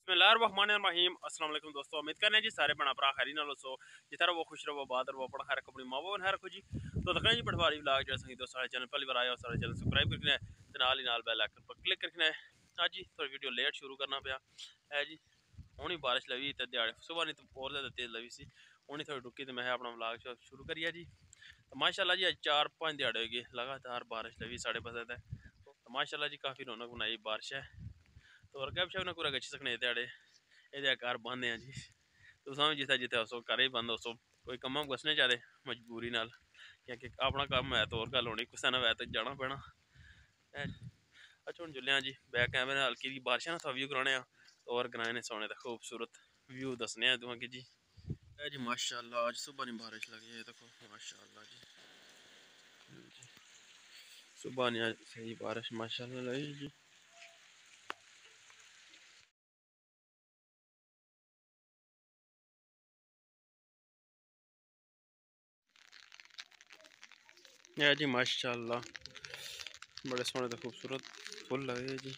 बिस्मिल्लाहिर्रहमानिर्रहीम अस्सलाम वालेकुम दोस्तों, उम्मीद करने जी सारे बना भरा खैरी नाल सो जितना वो खुश रहो बाद रहो अपना खैर अपनी माँ बाप रखो जी। तो देखना जी पटवारी व्लॉग जो सही दोस्तों चैनल पहली बार आया सारे चैनल सब्सक्राइब करना है नाल ही नाल बेल आइकन पर क्लिक करना है। हाँ जी थोड़ी वीडियो लेट शुरू करना पाया है जी, हूँ ही बारिश लगी तो दिहाड़े सुबह नहीं तो और ज़्यादा तेज़ लगी सी, हूँ थोड़ी रुकी तो मैं अपना व्लॉग शुरू करिए जी। तो माशाल्लाह जी अज 4-5 दिहाड़े हो गए लगातार बारिश लगी साढ़े पास तक, तो माशाल्लाह जी काफ़ी रौनक बनाई बारिश है। तो और गप शप ना पूरा गच्छी सकने ध्याड़े ये घर बंद है जी। तो समझ जितना जितना उस घर ही बंद उस कोई कम्म घुसने चाहे मजबूरी नाल क्योंकि अपना कम है तो और गल होनी कुछ ना वै तो जाना पैना। अच्छा हूँ जुल्ले जी बैक कैमरे हल्की की बारिश ना था व्यू कराने और ग्राएं ने सोने का खूबसूरत व्यू दसने तुम कि जी है जी। माशाल्लाह आज सुबह नहीं बारिश लगी है देखो माशाल्लाह जी, सुबह नहीं आज सही बारिश माशाल्लाह लगी जी। है जी माशाल्लाह बड़े सोने तो खूबसूरत फुल लगे जी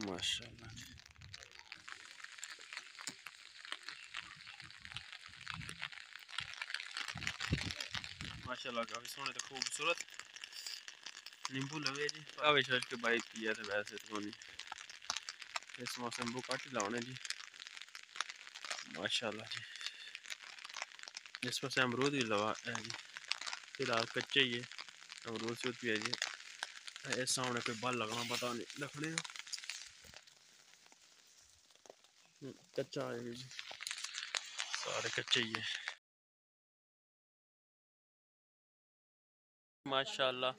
माशाल्लाह जी। माशाल्लाह काफ़ी सोने तो खूबसूरत नींबू लगे जी काफ़ी शर्ट के बाइक किया था वैसे तो नहीं इस मौसम नींबू काट लाने जी माशाल्लाह जी। इस पर से अमरूद भी लगा है जी, फिलहाल कच्चे ही है अमरूद से भी है जी। इस सामने कोई बल लगना पता नहीं लखने कच्चा है जी, सारे कच्चे ही है माशाल्लाह।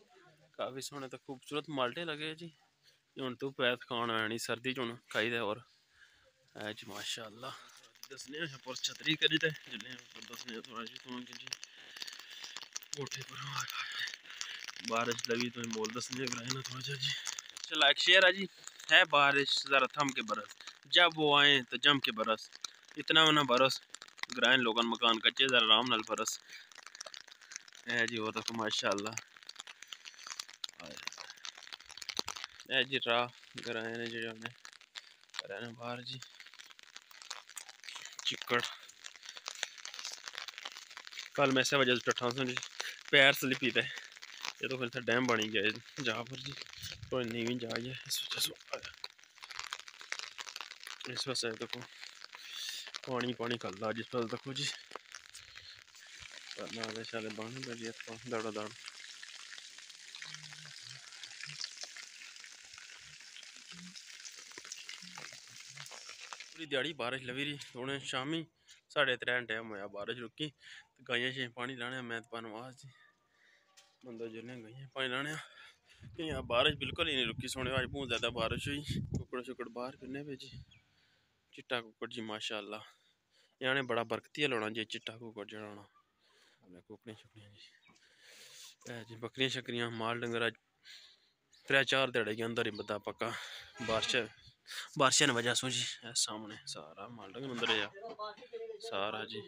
काफ़ी सोने तो खूबसूरत माल्टे लगे जी, हूँ तो पैर खाना है नहीं सर्दी च हूँ खाई दे और है जी माशाल्लाह। दसने पर छतरी करी ते दसने थोड़ा जी तुम जी कोठे पर बारिश लगी तो मोल दसने कराए ना थोड़ा सा जी। चल लाइक शेयर है जी। है बारिश ज़रा थम के बरस जब वो आए तो जम के बरस इतना ना बरस ग्राइन लोगन मकान कच्चे ज़रा आराम नाल बरस है जी। वो तो माशाल्लाह है जी राह ग्राइन ने जो रहना बाहर जी चिक्कड़ कल मैं ऐसे वजह से टठा जी पैर स्लिप ही थे ये तो फिर डैम बनी गया जहाँ पर जी थोड़ी नीवी जा है इस वजह से इस वजह से देखो पानी पानी कल जिस पर देखो जी नाले शाले बन लगी दड़ा दड़ पूरी दिहाड़ी बारिश लगी रही हूँ शामी 3:30 टाइम होया बारिश रुकी तो गाइयां शे पानी लाने मैं बनवास जी बंदा जुल्ले गाइयां पानी लाने कि यहाँ बारिश बिल्कुल ही नहीं रुकी सोने आज बहुत ज़्यादा बारिश हुई कुकड़ शुकड़ बाहर किन्ने पे जी चिट्टा कुकड़ जी माशाल्लाह याने बड़ा बरकती लाना जी चिट्टा कुकड़ जड़ाना कुकड़ियां शुकड़ियां जी है जी। बकरियां शकरियां माल डंगर 3-4 दिहाड़े के अंदर ही बदा पक्का बारिश ने वजह सो जी सामने सारा माल डंगर अंदर है सारा जी।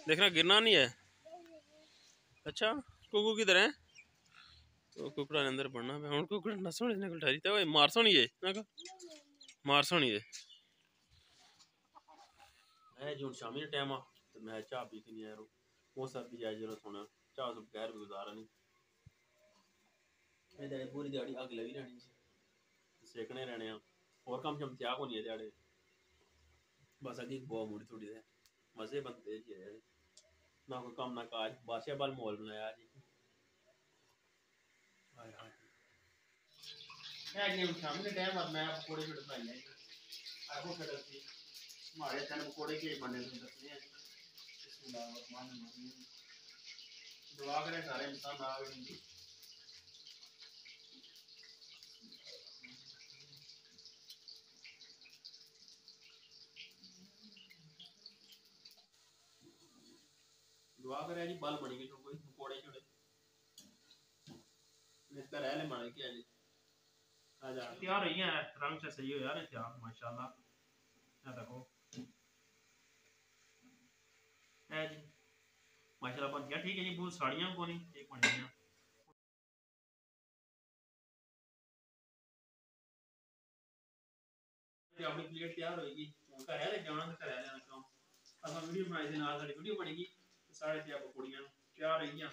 देखना गिरना नहीं है। अच्छा कुकू किधर है तो कुकड़ा अंदर बढ़ना पे हूँ कुकड़ा नसों निकल ठहरी तो मार सोनी है ना मार सोनी है जी। शामी टाइम आ तो मैं चाह पी के नहीं आया वो सब भी जाए जरूरत होना चाह सब बगैर भी गुजारा नहीं पूरी दिहाड़ी अग लगी रहनी सेकने रहने और कम शम त्याग होनी है दिहाड़े बस अगे बहुत मुड़ी थोड़ी है मजे बनते जी ना कोई कम ना काज बादशाह बल माहौल बनाया जी। हाय हाय है जी हम शाम के टाइम मैं पकोड़े छोड़े बनाई हैं आपको खड़े थी हमारे चैनल पकोड़े के बने थे दसने हैं बिस्मिल्लाहिर्रहमानिर्रहीम दुआ करें सारे इंसान आ गए दुआ करें जी बल बनी गई कोई पकोड़े छोड़े इसका रहले माने क्या जी तैयार रही है रंग से सही हो यार तैयार माशाल्लाह ये देखो है जी माशाल्लाह बन गया ठीक है जी बहुत साड़ियां को नहीं एक बन गया। अपनी प्लेट तैयार होएगी घर आले जाना ते घर आले काम असा वीडियो बनाई दे नाल साडी वीडियो बनेगी साढ़े ते पकौड़ियां तैयार होईयां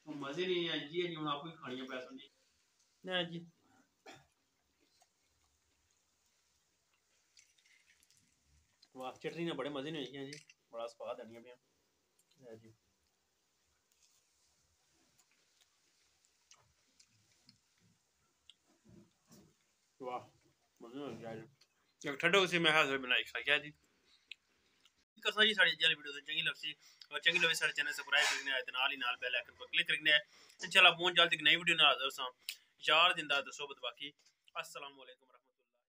मजे नहीं है जी नहीं हुन आपको ही खानियां पैसा नहीं ना जी वाह चटनी ने बड़े मजे नहीं होईयां जी बड़ा स्वाद आनियां पियां जी वाह मजे हो गया जी एक ठंडो से मैं हाथ में बनाई खा गया जी कसना जी साड़ी वाली वीडियो चंगी लगसी और चंगी लगे सारे चैनल सब्सक्राइब करने आए नाल ही नाल बेल आइकन पर क्लिक करने इंशाल्लाह बहुत जल्द एक नई वीडियो नाल हाजिर सां यार जिंदा तो सोबत बाकी अस्सलाम वालेकुम।